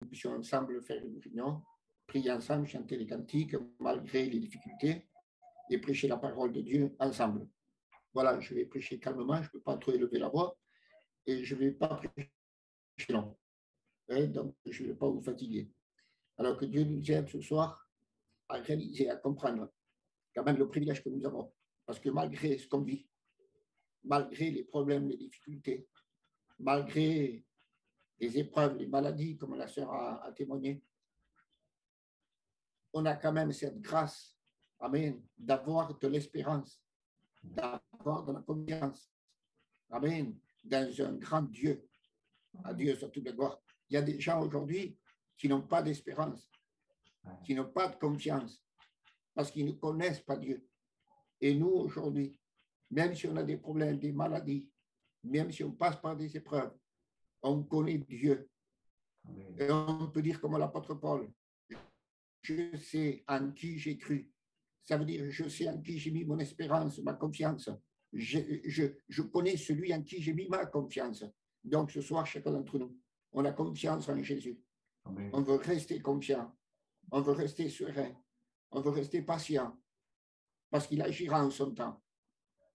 nous puissions ensemble faire une réunion, prier ensemble, chanter les cantiques, malgré les difficultés, et prêcher la parole de Dieu ensemble. Voilà, je vais prêcher calmement, je ne peux pas trop élever la voix, et je ne vais pas prêcher long. Donc, je ne vais pas vous fatiguer. Alors que Dieu nous aide ce soir à réaliser, à comprendre quand même le privilège que nous avons. Parce que malgré ce qu'on vit, malgré les problèmes, les difficultés, malgré les épreuves, les maladies, comme la sœur a témoigné, on a quand même cette grâce, amen, d'avoir de l'espérance, d'avoir de la confiance, amen, dans un grand Dieu. À Dieu soit toute la gloire. Il y a des gens aujourd'hui qui n'ont pas d'espérance, qui n'ont pas de confiance, parce qu'ils ne connaissent pas Dieu. Et nous, aujourd'hui, même si on a des problèmes, des maladies, même si on passe par des épreuves, on connaît Dieu. Et on peut dire comme l'apôtre Paul, je sais en qui j'ai cru. Ça veut dire, je sais en qui j'ai mis mon espérance, ma confiance. Je connais celui en qui j'ai mis ma confiance. Donc, ce soir, chacun d'entre nous, on a confiance en Jésus. Amen. On veut rester confiant. On veut rester serein. On veut rester patient. Parce qu'il agira en son temps.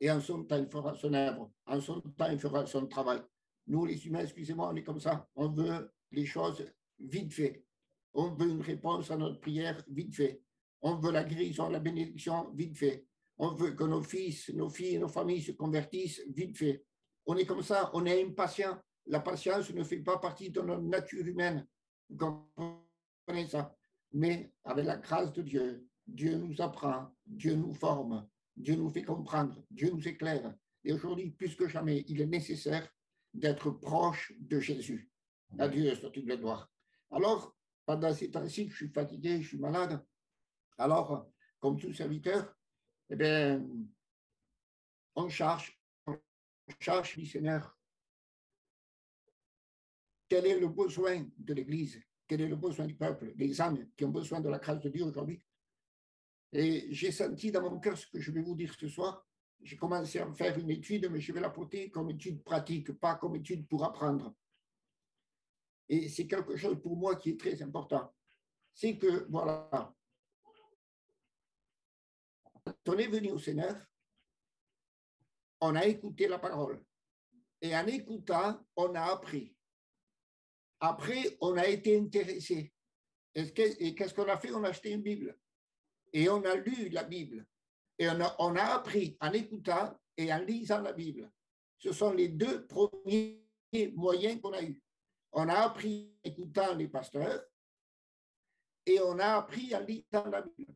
Et en son temps, il fera son œuvre. En son temps, il fera son travail. Nous, les humains, excusez-moi, on est comme ça. On veut les choses vite fait. On veut une réponse à notre prière vite fait. On veut la guérison, la bénédiction vite fait. On veut que nos fils, nos filles, nos familles se convertissent vite fait. On est comme ça, on est impatient. La patience ne fait pas partie de notre nature humaine. Vous comprenez ça? Mais avec la grâce de Dieu, Dieu nous apprend, Dieu nous forme, Dieu nous fait comprendre, Dieu nous éclaire. Et aujourd'hui, plus que jamais, il est nécessaire d'être proche de Jésus. À Dieu soit toute la gloire. Alors, pendant ces temps-ci, je suis fatigué, je suis malade. Alors, comme tout serviteur, eh bien, on cherche, le Seigneur. Quel est le besoin de l'Église? Quel est le besoin du peuple, des âmes qui ont besoin de la grâce de Dieu aujourd'hui? Et j'ai senti dans mon cœur ce que je vais vous dire ce soir. J'ai commencé à faire une étude, mais je vais la porter comme étude pratique, pas comme étude pour apprendre. Et c'est quelque chose pour moi qui est très important. C'est que, voilà, quand on est venu au Seigneur, on a écouté la parole. Et en écoutant, on a appris. Après, on a été intéressé. Et qu'est-ce qu'on a fait? On a acheté une Bible. Et on a lu la Bible. Et on a appris en écoutant et en lisant la Bible. Ce sont les deux premiers moyens qu'on a eus. On a appris en écoutant les pasteurs et on a appris en lisant la Bible.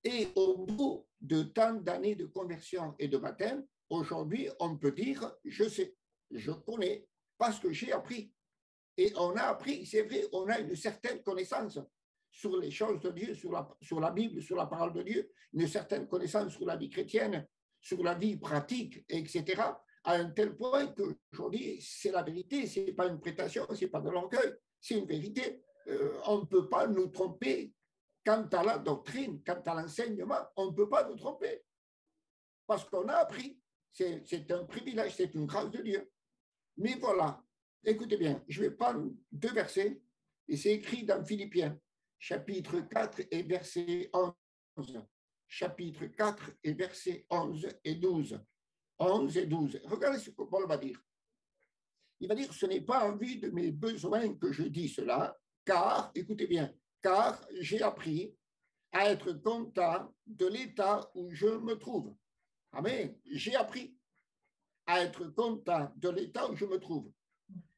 Et au bout de tant d'années de conversion et de baptême, aujourd'hui, on peut dire, je sais, je connais, parce que j'ai appris. Et on a appris, c'est vrai, on a une certaine connaissance sur les choses de Dieu, sur la Bible, sur la parole de Dieu, une certaine connaissance sur la vie chrétienne, sur la vie pratique, etc., à un tel point qu'aujourd'hui, c'est la vérité, ce n'est pas une prétention, ce n'est pas de l'orgueil, c'est une vérité. On ne peut pas nous tromper quant à la doctrine, quant à l'enseignement, on ne peut pas nous tromper. Parce qu'on a appris, c'est un privilège, c'est une grâce de Dieu. Mais voilà, écoutez bien, je vais prendre deux versets, et c'est écrit dans Philippiens, chapitre 4 et verset 11. Chapitre 4 et verset 11 et 12. 11 et 12. Regardez ce que Paul va dire. Il va dire, ce n'est pas en vue de mes besoins que je dis cela, car, écoutez bien, car j'ai appris à être content de l'état où je me trouve. Amen. J'ai appris à être content de l'état où je me trouve.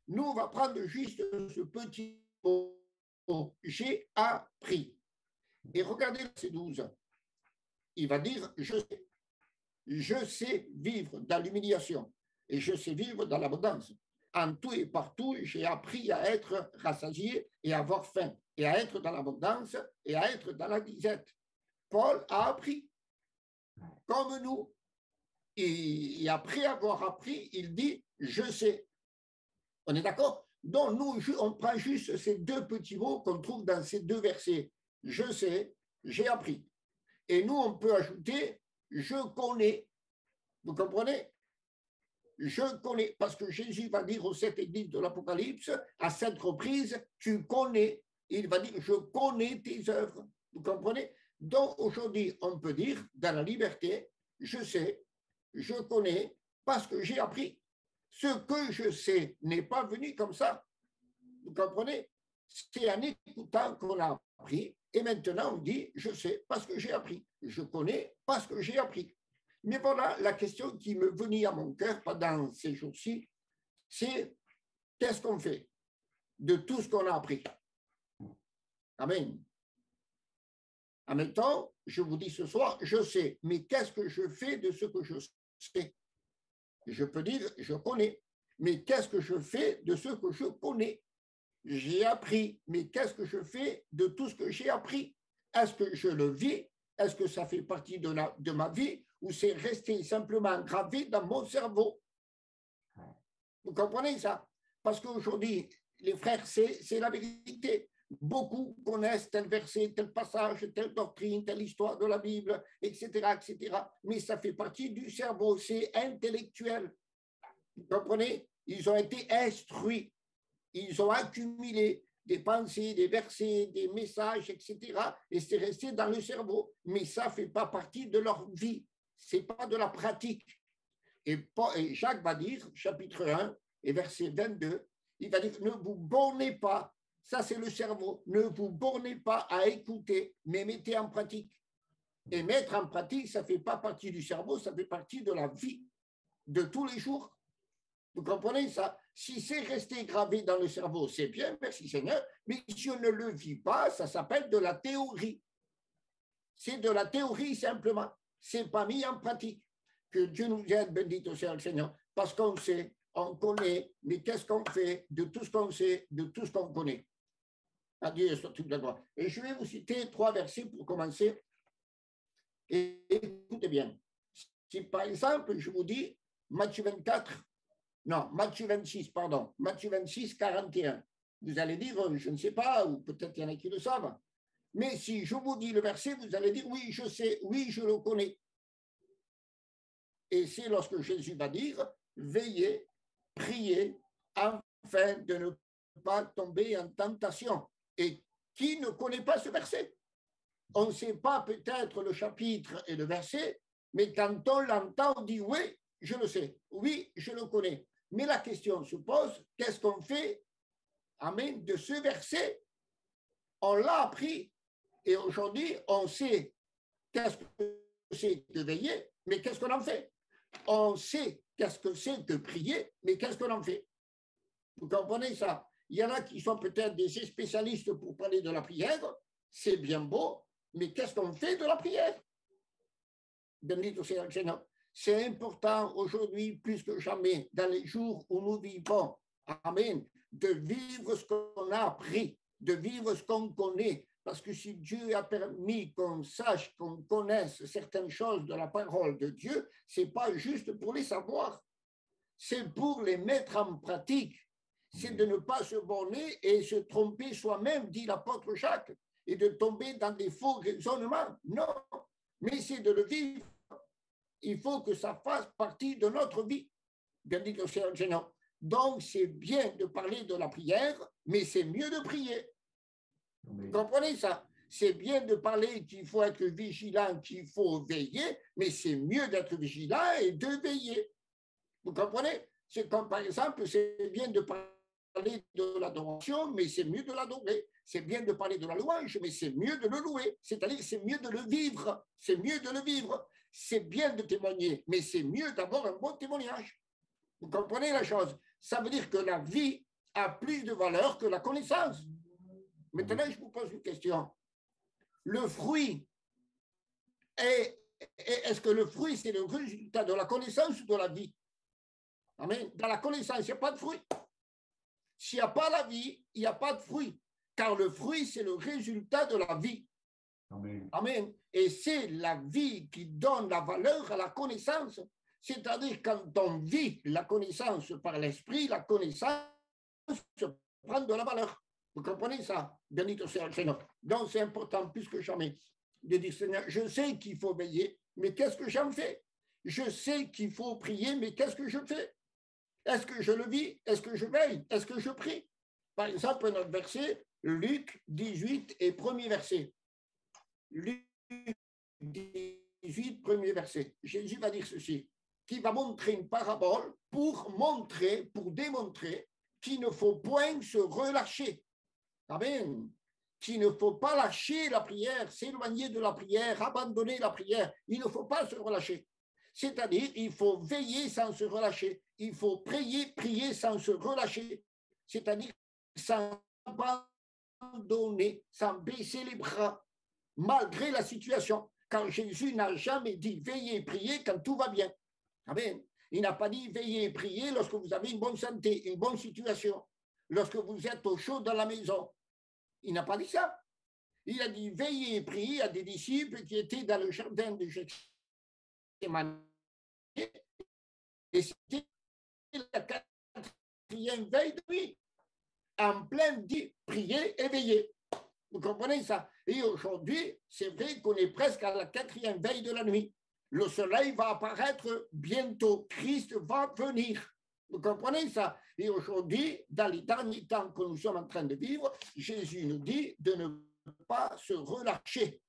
Nous, on va prendre juste ce petit mot. J'ai appris. Et regardez verset 12. Il va dire, je sais vivre dans l'humiliation et je sais vivre dans l'abondance. En tout et partout, j'ai appris à être rassasié et à avoir faim, et à être dans l'abondance et à être dans la disette. Paul a appris, comme nous. Et après avoir appris, il dit, je sais. On est d'accord? Donc, nous, on prend juste ces deux petits mots qu'on trouve dans ces deux versets. Je sais, j'ai appris. Et nous, on peut ajouter, je connais. Vous comprenez? je connais, parce que Jésus va dire aux 7 églises de l'Apocalypse, à 7 reprises, tu connais. Il va dire, je connais tes œuvres. Vous comprenez? Donc aujourd'hui, on peut dire, dans la liberté, je sais, je connais, parce que j'ai appris. Ce que je sais n'est pas venu comme ça. Vous comprenez? C'est en écoutant qu'on a appris. Et maintenant, on dit, je sais parce que j'ai appris. Je connais parce que j'ai appris. Mais voilà, la question qui me venait à mon cœur pendant ces jours-ci, c'est qu'est-ce qu'on fait de tout ce qu'on a appris? Amen. En même temps, je vous dis ce soir, je sais, mais qu'est-ce que je fais de ce que je sais? Je peux dire, je connais, mais qu'est-ce que je fais de ce que je connais? J'ai appris, mais qu'est-ce que je fais de tout ce que j'ai appris? Est-ce que je le vis? Est-ce que ça fait partie de ma vie ou c'est resté simplement gravé dans mon cerveau? Vous comprenez ça? Parce qu'aujourd'hui, les frères, c'est la vérité. Beaucoup connaissent tel verset, tel passage, telle doctrine, telle histoire de la Bible, etc., etc. Mais ça fait partie du cerveau, c'est intellectuel. Vous comprenez? Ils ont été instruits. Ils ont accumulé des pensées, des versets, des messages, etc. Et c'est resté dans le cerveau. Mais ça ne fait pas partie de leur vie. Ce n'est pas de la pratique. Et Jacques va dire, chapitre 1 et verset 22, il va dire, ne vous bornez pas, ça c'est le cerveau, ne vous bornez pas à écouter, mais mettez en pratique. Et mettre en pratique, ça ne fait pas partie du cerveau, ça fait partie de la vie de tous les jours. Vous comprenez ça? Si c'est resté gravé dans le cerveau, c'est bien, merci Seigneur, mais si on ne le vit pas, ça s'appelle de la théorie. C'est de la théorie simplement. Ce n'est pas mis en pratique. Que Dieu nous aide, bendito soit le Seigneur, parce qu'on sait, on connaît, mais qu'est-ce qu'on fait de tout ce qu'on sait, de tout ce qu'on connaît? À Dieu soit toute la gloire. Et je vais vous citer 3 versets pour commencer. Et écoutez bien. Si par exemple, je vous dis Matthieu 24, non, Matthieu 26, pardon, Matthieu 26, 41. Vous allez dire, je ne sais pas, ou peut-être il y en a qui le savent. Mais si je vous dis le verset, vous allez dire, oui, je sais, oui, je le connais. Et c'est lorsque Jésus va dire, veillez, priez, afin de ne pas tomber en tentation. Et qui ne connaît pas ce verset? On ne sait pas peut-être le chapitre et le verset, mais quand on l'entend, on dit, oui, je le sais, oui, je le connais. Mais la question se pose, qu'est-ce qu'on fait, amen, de ce verset? On l'a appris et aujourd'hui, on sait qu'est-ce que c'est de veiller, mais qu'est-ce qu'on en fait? On sait qu'est-ce que c'est que prier, mais qu'est-ce qu'on en fait? Vous comprenez ça? Il y en a qui sont peut-être des spécialistes pour parler de la prière, c'est bien beau, mais qu'est-ce qu'on fait de la prière? Bendito sea el Seigneur. C'est important aujourd'hui, plus que jamais, dans les jours où nous vivons, amen, de vivre ce qu'on a appris, de vivre ce qu'on connaît. Parce que si Dieu a permis qu'on sache, qu'on connaisse certaines choses de la parole de Dieu, ce n'est pas juste pour les savoir, c'est pour les mettre en pratique. C'est de ne pas se borner et se tromper soi-même, dit l'apôtre Jacques, et de tomber dans des faux raisonnements. Non, mais c'est de le vivre. Il faut que ça fasse partie de notre vie. Bien dit que c'est un gênant. Donc, c'est bien de parler de la prière, mais c'est mieux de prier. Vous comprenez ça? C'est bien de parler qu'il faut être vigilant, qu'il faut veiller, mais c'est mieux d'être vigilant et de veiller. Vous comprenez? C'est comme, par exemple, c'est bien de parler de l'adoration, mais c'est mieux de l'adorer. C'est bien de parler de la louange, mais c'est mieux de le louer. C'est-à-dire que c'est mieux de le vivre. C'est mieux de le vivre. C'est bien de témoigner, mais c'est mieux d'avoir un bon témoignage. Vous comprenez la chose? Ça veut dire que la vie a plus de valeur que la connaissance. Maintenant, je vous pose une question. Le fruit, est-ce que le fruit, c'est le résultat de la connaissance ou de la vie? Amen. Dans la connaissance, il n'y a pas de fruit. S'il n'y a pas la vie, il n'y a pas de fruit. Car le fruit, c'est le résultat de la vie. Amen. Amen. Et c'est la vie qui donne la valeur à la connaissance. C'est-à-dire quand on vit la connaissance par l'esprit, la connaissance prend de la valeur. Vous comprenez ça? Bénito soit le Seigneur. Donc c'est important plus que jamais de dire, Seigneur, je sais qu'il faut veiller, mais qu'est-ce que j'en fais? Je sais qu'il faut prier, mais qu'est-ce que je fais? Est-ce que je le vis? Est-ce que je veille? Est-ce que je prie? Par exemple, notre verset, Luc 18 et premier verset. Luc 18, premier verset. Jésus va dire ceci, qui va montrer une parabole pour démontrer qu'il ne faut point se relâcher. Amen. Qu'il ne faut pas lâcher la prière, s'éloigner de la prière, abandonner la prière. Il ne faut pas se relâcher. C'est-à-dire, il faut veiller sans se relâcher. Il faut prier sans se relâcher. C'est-à-dire, sans abandonner, sans baisser les bras, malgré la situation. Quand Jésus n'a jamais dit veillez et priez quand tout va bien. Amen. Il n'a pas dit veillez et priez lorsque vous avez une bonne santé, une bonne situation, lorsque vous êtes au chaud dans la maison. Il n'a pas dit ça. Il a dit veillez et priez à des disciples qui étaient dans le jardin de Gethsémani. Et c'était la quatrième veille de nuit. En plein dit prier et veiller. Vous comprenez ça? Et aujourd'hui, c'est vrai qu'on est presque à la quatrième veille de la nuit. Le soleil va apparaître bientôt. Christ va venir. Vous comprenez ça? Et aujourd'hui, dans les derniers temps que nous sommes en train de vivre, Jésus nous dit de ne pas se relâcher,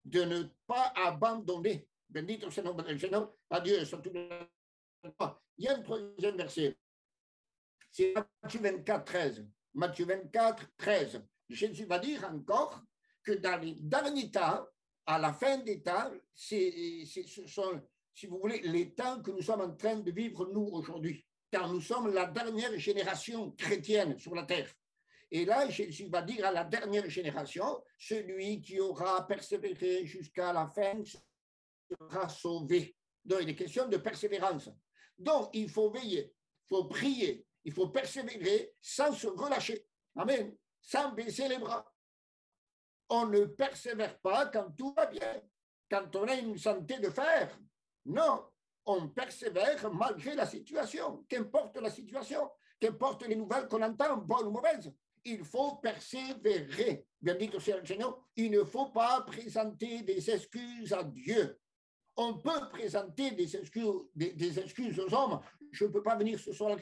de ne pas abandonner. Bendito sea el nombre del Señor. Adieu. Il y a un troisième verset. C'est Matthieu 24, 13. Matthieu 24, 13. Jésus va dire encore que dans les derniers temps, à la fin des temps, ce sont, si vous voulez, les temps que nous sommes en train de vivre, nous, aujourd'hui. Car nous sommes la dernière génération chrétienne sur la terre. Et là, Jésus va dire à la dernière génération, celui qui aura persévéré jusqu'à la fin sera sauvé. Donc, il est question de persévérance. Donc, il faut veiller, il faut prier, il faut persévérer sans se relâcher. Amen. Sans baisser les bras. On ne persévère pas quand tout va bien, quand on a une santé de fer. Non, on persévère malgré la situation, qu'importe la situation, qu'importe les nouvelles qu'on entend, bonnes ou mauvaises. Il faut persévérer. Bien dit que c'est le Seigneur, il ne faut pas présenter des excuses à Dieu. On peut présenter des excuses aux hommes. Je ne peux pas venir ce soir,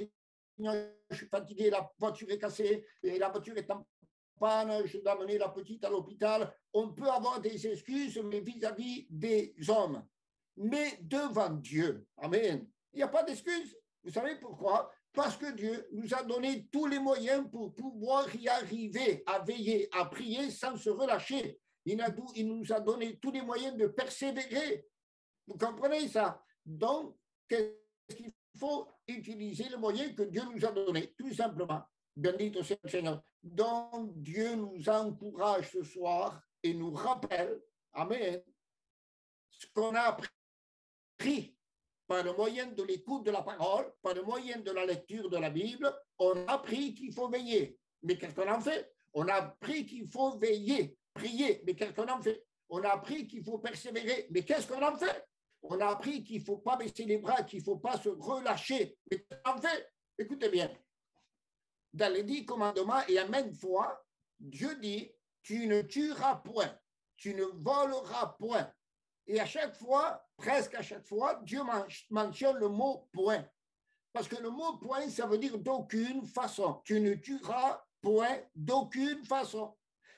je suis fatigué, la voiture est cassée, et la voiture est en panne, je dois amener la petite à l'hôpital. On peut avoir des excuses, mais vis-à-vis des hommes. Mais devant Dieu, amen, il n'y a pas d'excuses. Vous savez pourquoi? Parce que Dieu nous a donné tous les moyens pour pouvoir y arriver, à veiller, à prier sans se relâcher. Il nous a donné tous les moyens de persévérer. Vous comprenez ça? Donc, qu'est-ce qu'il faut utiliser le moyen que Dieu nous a donné, tout simplement. Bendito sea le Seigneur. Donc, Dieu nous encourage ce soir et nous rappelle, amen, ce qu'on a appris par le moyen de l'écoute de la parole, par le moyen de la lecture de la Bible. On a appris qu'il faut veiller. Mais qu'est-ce qu'on en fait? On a appris qu'il faut veiller, prier. Mais qu'est-ce qu'on en fait? On a appris qu'il faut persévérer. Mais qu'est-ce qu'on en fait? On a appris qu'il ne faut pas baisser les bras, qu'il ne faut pas se relâcher. Mais en fait, écoutez bien, dans les 10 commandements, et à maintes fois, Dieu dit, tu ne tueras point, tu ne voleras point. Et à chaque fois, presque à chaque fois, Dieu mentionne le mot point. Parce que le mot point, ça veut dire d'aucune façon. Tu ne tueras point d'aucune façon.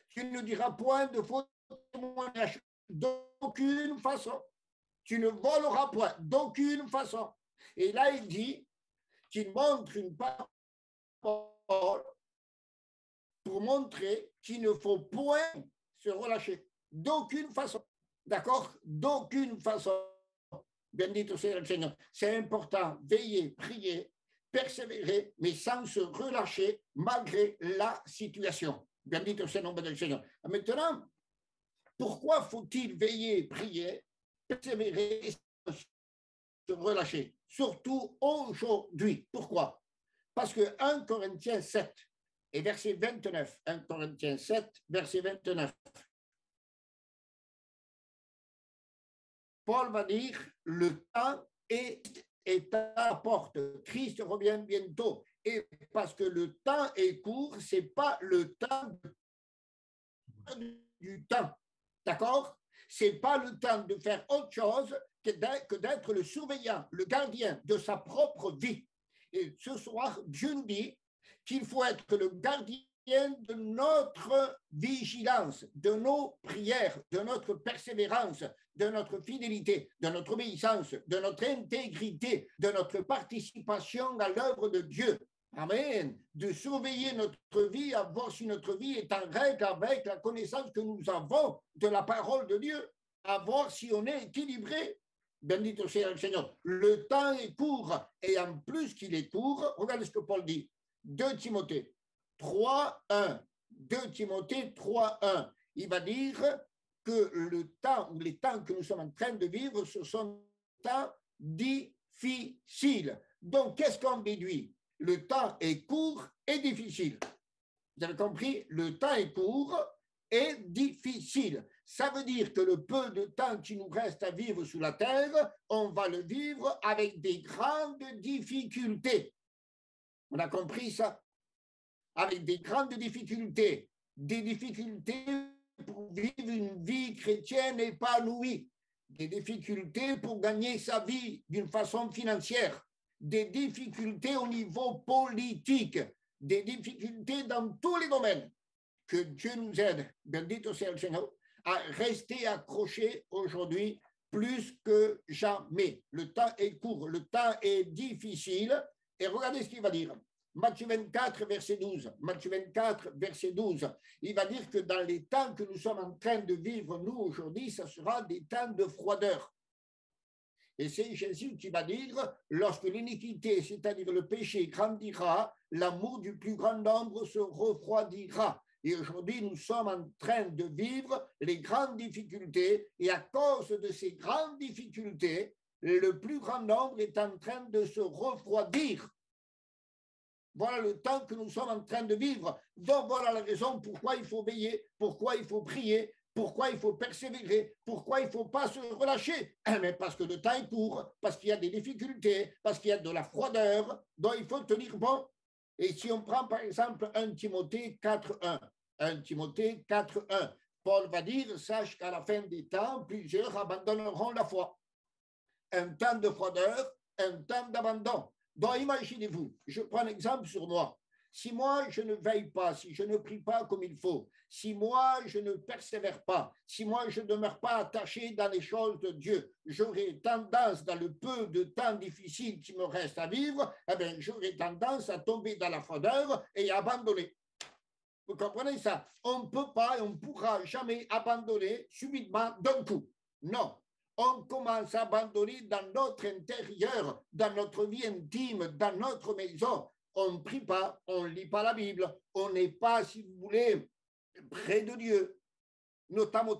Tu ne diras point de faux témoignages d'aucune façon. Tu ne voleras point d'aucune façon. Et là, il dit qu'il montre une parole pour montrer qu'il ne faut point se relâcher d'aucune façon. D'accord? D'aucune façon. Bendito sea le Seigneur. C'est important. Veiller, prier, persévérer, mais sans se relâcher malgré la situation. Bendito sea le nom du Seigneur. Maintenant, pourquoi faut-il veiller, prier, persévérer et se relâcher? Surtout aujourd'hui. Pourquoi? Parce que 1 Corinthiens 7 et verset 29, 1 Corinthiens 7, verset 29, Paul va dire, le temps est à la porte. Christ revient bientôt. Et parce que le temps est court, ce n'est pas le temps du temps. D'accord? Ce n'est pas le temps de faire autre chose que d'être le surveillant, le gardien de sa propre vie. Et ce soir, Dieu nous dit qu'il faut être le gardien de notre vigilance, de nos prières, de notre persévérance, de notre fidélité, de notre obéissance, de notre intégrité, de notre participation à l'œuvre de Dieu. Amen. De surveiller notre vie, à voir si notre vie est en règle avec la connaissance que nous avons de la parole de Dieu, à voir si on est équilibré. Bendito soit le Seigneur. Le temps est court, et en plus qu'il est court, regardez ce que Paul dit. 2 Timothée 3.1. 2 Timothée 3.1. Il va dire que le temps ou les temps que nous sommes en train de vivre, ce sont des temps difficiles. Donc, qu'est-ce qu'on déduit? Le temps est court et difficile. Vous avez compris? Le temps est court et difficile. Ça veut dire que le peu de temps qui nous reste à vivre sous la terre, on va le vivre avec des grandes difficultés. On a compris ça? Avec des grandes difficultés. Des difficultés pour vivre une vie chrétienne épanouie. Des difficultés pour gagner sa vie d'une façon financière. Des difficultés au niveau politique. Des difficultés dans tous les domaines. Que Dieu nous aide, bendito sea le Seigneur, à rester accrochés aujourd'hui plus que jamais. Le temps est court, le temps est difficile. Et regardez ce qu'il va dire. Matthieu 24, verset 12. Matthieu 24, verset 12. Il va dire que dans les temps que nous sommes en train de vivre, nous, aujourd'hui, ça sera des temps de froideur. Et c'est Jésus qui va dire, lorsque l'iniquité, c'est-à-dire le péché, grandira, l'amour du plus grand nombre se refroidira. Et aujourd'hui, nous sommes en train de vivre les grandes difficultés. Et à cause de ces grandes difficultés, le plus grand nombre est en train de se refroidir. Voilà le temps que nous sommes en train de vivre. Donc voilà la raison pourquoi il faut veiller, pourquoi il faut prier, pourquoi il faut persévérer, pourquoi il ne faut pas se relâcher. Mais parce que le temps est court, parce qu'il y a des difficultés, parce qu'il y a de la froideur, donc il faut tenir bon. Et si on prend par exemple 1 Timothée 4.1, 1 Timothée 4.1, Paul va dire, sache qu'à la fin des temps, plusieurs abandonneront la foi. Un temps de froideur, un temps d'abandon. Donc imaginez-vous, je prends un exemple sur moi. Si moi, je ne veille pas, si je ne prie pas comme il faut, si moi, je ne persévère pas, si moi, je ne demeure pas attaché dans les choses de Dieu, j'aurai tendance, dans le peu de temps difficile qui me reste à vivre, eh bien, j'aurai tendance à tomber dans la froideur et à abandonner. Vous comprenez ça? On ne peut pas et on ne pourra jamais abandonner subitement d'un coup. Non. On commence à abandonner dans notre intérieur, dans notre vie intime, dans notre maison. On ne prie pas, on ne lit pas la Bible, on n'est pas, si vous voulez, près de Dieu. Notamment,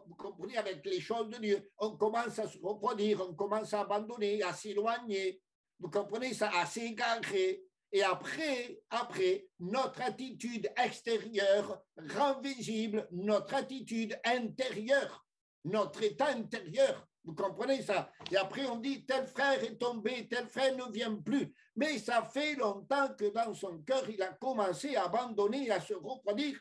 vous comprenez, avec les choses de Dieu. On commence à se refroidir, on commence à abandonner, à s'éloigner. Vous comprenez ça, à s'égarer. Et après, notre attitude extérieure rend visible notre attitude intérieure, notre état intérieur. Vous comprenez ça? Et après, on dit, tel frère est tombé, tel frère ne vient plus. Mais ça fait longtemps que dans son cœur, il a commencé à abandonner, à se refroidir.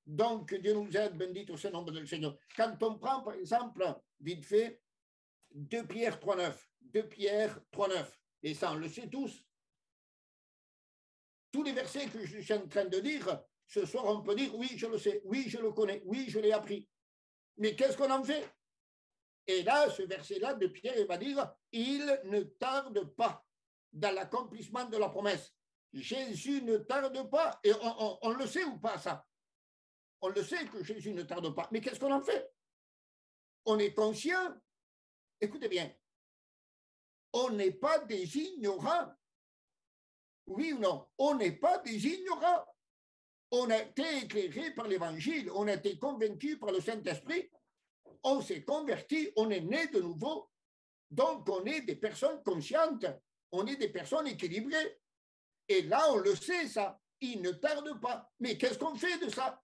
Donc, Dieu nous aide, bendito soit le nom du Seigneur. Quand on prend, par exemple, vite fait, 2 Pierre 3.9, 2 Pierre 3.9, et ça, on le sait tous. Tous les versets que je suis en train de dire, ce soir, on peut dire, oui, je le sais, oui, je le connais, oui, je l'ai appris. Mais qu'est-ce qu'on en fait? Et là, ce verset-là de Pierre, il va dire, il ne tarde pas dans l'accomplissement de la promesse. Jésus ne tarde pas. Et on le sait ou pas, ça? On le sait que Jésus ne tarde pas. Mais qu'est-ce qu'on en fait? On est conscient. Écoutez bien. On n'est pas des ignorants. Oui ou non? On n'est pas des ignorants. On a été éclairés par l'Évangile. On a été convaincus par le Saint-Esprit. On s'est convertis. On est né de nouveau. Donc, on est des personnes conscientes. On est des personnes équilibrées. Et là, on le sait, ça. Il ne tarde pas. Mais qu'est-ce qu'on fait de ça?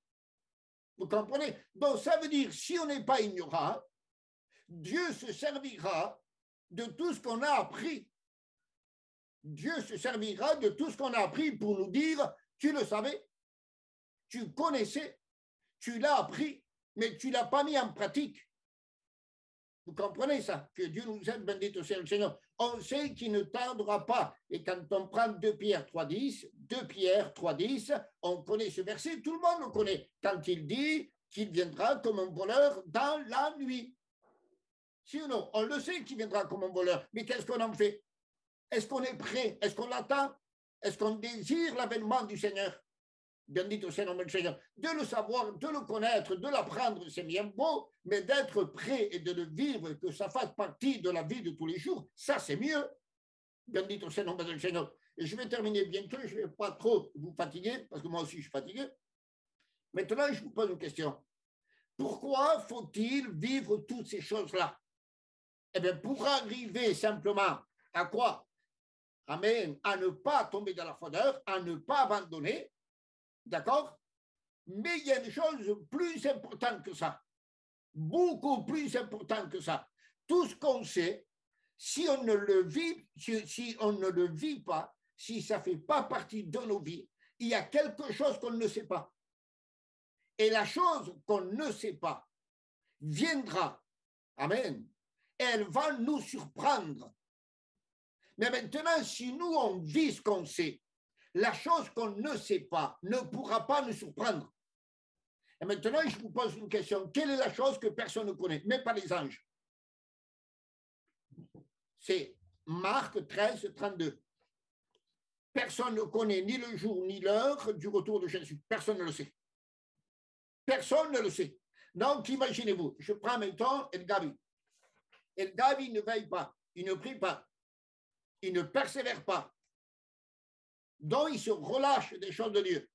Vous comprenez? Donc, ça veut dire, si on n'est pas ignorant, Dieu se servira de tout ce qu'on a appris. Dieu se servira de tout ce qu'on a appris pour nous dire, tu le savais, tu connaissais, tu l'as appris, mais tu ne l'as pas mis en pratique. Vous comprenez ça? Que Dieu nous aide, bendito soit le Seigneur. On sait qu'il ne tardera pas. Et quand on prend 2 Pierre 3,10, 2 Pierre 3,10, on connaît ce verset, tout le monde le connaît. Quand il dit qu'il viendra comme un voleur dans la nuit. Si ou non? On le sait qu'il viendra comme un voleur. Mais qu'est-ce qu'on en fait? Est-ce qu'on est prêt? Est-ce qu'on l'attend? Est-ce qu'on désire l'avènement du Seigneur? Bendito sea le nom du Seigneur. De le savoir, de le connaître, de l'apprendre, c'est bien beau, mais d'être prêt et de le vivre, que ça fasse partie de la vie de tous les jours, ça c'est mieux. Bendito sea le nom du Seigneur. Et je vais terminer bientôt, je ne vais pas trop vous fatiguer, parce que moi aussi je suis fatigué. Maintenant, je vous pose une question. Pourquoi faut-il vivre toutes ces choses-là? Eh bien, pour arriver simplement à quoi? Amen. À ne pas tomber dans la froideur, à ne pas abandonner. D'accord? Mais il y a une chose plus importante que ça. Beaucoup plus importante que ça. Tout ce qu'on sait, si on ne le vit, si on ne le vit pas, si ça ne fait pas partie de nos vies, il y a quelque chose qu'on ne sait pas. Et la chose qu'on ne sait pas viendra. Amen. Elle va nous surprendre. Mais maintenant, si nous, on vit ce qu'on sait, la chose qu'on ne sait pas ne pourra pas nous surprendre. Et maintenant, je vous pose une question. Quelle est la chose que personne ne connaît, même pas les anges? C'est Marc 13, 32. Personne ne connaît ni le jour ni l'heure du retour de Jésus. Personne ne le sait. Personne ne le sait. Donc, imaginez-vous, je prends maintenant El Gabi. El Gabi ne veille pas, il ne prie pas, il ne persévère pas. Donc, il se relâche des choses de Dieu.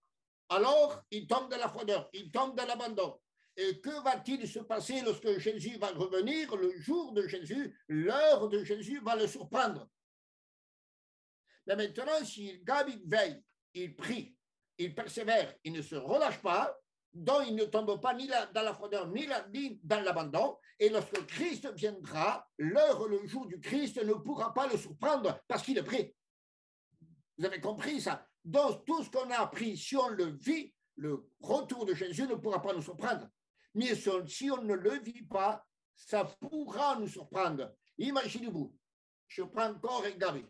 Alors, il tombe dans la froideur, il tombe dans l'abandon. Et que va-t-il se passer lorsque Jésus va revenir? Le jour de Jésus, l'heure de Jésus va le surprendre. Mais maintenant, si Gabi veille, il prie, il persévère, il ne se relâche pas, donc il ne tombe pas ni dans la froideur, ni dans l'abandon. Et lorsque Christ viendra, l'heure, le jour du Christ ne pourra pas le surprendre parce qu'il est prêt. Vous avez compris ça? Donc, tout ce qu'on a appris, si on le vit, le retour de Jésus ne pourra pas nous surprendre. Mais si on ne le vit pas, ça pourra nous surprendre. Imaginez-vous, je prends encore et Gabi.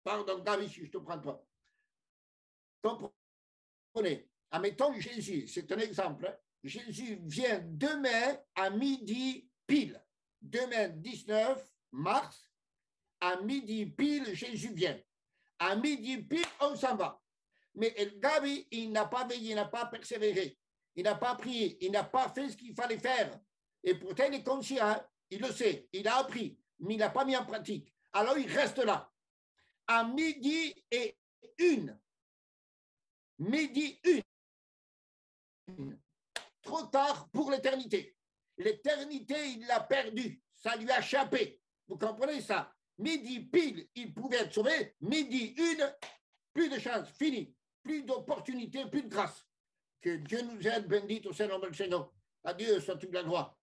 Pardon, Gabi, si je te prends toi. Comprenez? Admettons Jésus, c'est un exemple. Jésus vient demain à midi pile. Demain, 19 mars, à midi pile, Jésus vient. À midi pile, on s'en va. Mais El Gabi, il n'a pas veillé, il n'a pas persévéré, il n'a pas prié, il n'a pas fait ce qu'il fallait faire. Et pourtant, il est conscient, il le sait, il a appris, mais il n'a pas mis en pratique. Alors, il reste là. À midi et une. Midi une. Trop tard pour l'éternité. L'éternité, il l'a perdu. Ça lui a échappé. Vous comprenez ça? Midi pile, il pouvait être sauvé. Midi une, plus de chance, fini. Plus d'opportunités, plus de grâce. Que Dieu nous aide, bendit au Seigneur du Seigneur. Adieu, soit toute la gloire.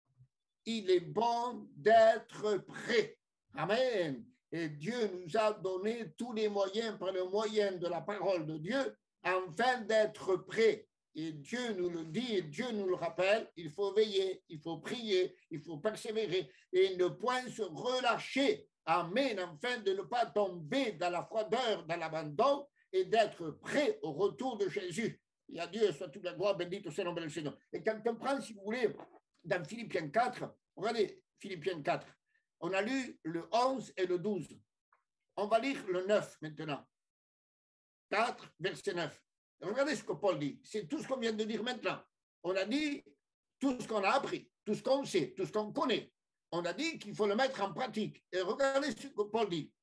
Il est bon d'être prêt. Amen. Et Dieu nous a donné tous les moyens, par le moyen de la parole de Dieu, afin d'être prêt. Et Dieu nous le dit, et Dieu nous le rappelle, il faut veiller, il faut prier, il faut persévérer et ne point se relâcher. Amen, afin de ne pas tomber dans la froideur, dans l'abandon et d'être prêt au retour de Jésus. Et à Dieu soit toute la gloire, bendite au Seigneur du Seigneur. Et quand on prend, si vous voulez, dans Philippiens 4, regardez Philippiens 4, on a lu le 11 et le 12. On va lire le 9 maintenant. 4, verset 9. Regardez ce que Paul dit. C'est tout ce qu'on vient de dire maintenant. On a dit tout ce qu'on a appris, tout ce qu'on sait, tout ce qu'on connaît. On a dit qu'il faut le mettre en pratique. Et regardez ce que Paul dit.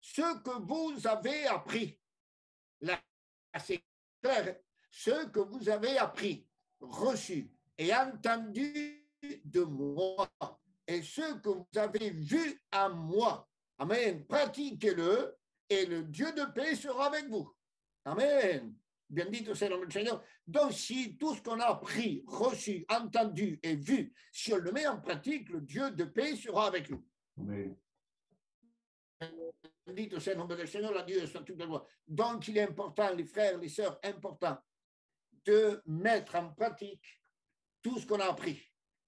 Ce que vous avez appris, là, c'est clair, ce que vous avez appris, reçu et entendu de moi, et ce que vous avez vu à moi. Amen. Pratiquez-le et le Dieu de paix sera avec vous. Amen. Bendito sea le nom du Seigneur. Donc, si tout ce qu'on a appris, reçu, entendu et vu, si on le met en pratique, le Dieu de paix sera avec nous. Amen. Bendito sea le nom du Seigneur, la Dieu soit toute la gloire. Donc, il est important, les frères, les sœurs, important de mettre en pratique tout ce qu'on a appris.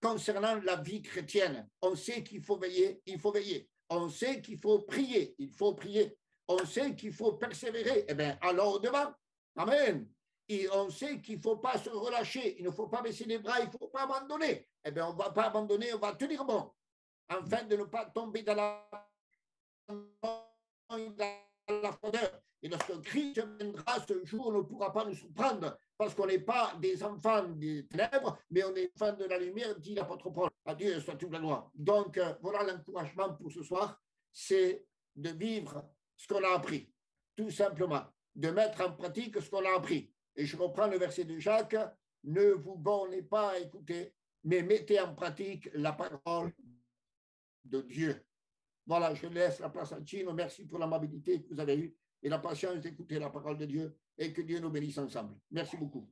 concernant la vie chrétienne. On sait qu'il faut veiller, il faut veiller. On sait qu'il faut prier, il faut prier. On sait qu'il faut persévérer. Eh bien, alors devant. Amen. Et on sait qu'il ne faut pas se relâcher, il ne faut pas baisser les bras, il ne faut pas abandonner. Eh bien, on ne va pas abandonner, on va tenir bon, afin de ne pas tomber dans la froideur. Et lorsque Christ viendra, ce jour ne pourra pas nous surprendre, parce qu'on n'est pas des enfants des ténèbres, mais on est enfants de la lumière, dit l'apôtre Paul. À Dieu soit toute la gloire. Donc, voilà l'encouragement pour ce soir, c'est de vivre ce qu'on a appris, tout simplement, de mettre en pratique ce qu'on a appris. Et je reprends le verset de Jacques, ne vous bornez pas à écouter, mais mettez en pratique la parole de Dieu. Voilà, je laisse la place à Chino. Merci pour l'amabilité que vous avez eue et la patience d'écouter la parole de Dieu et que Dieu nous bénisse ensemble. Merci beaucoup.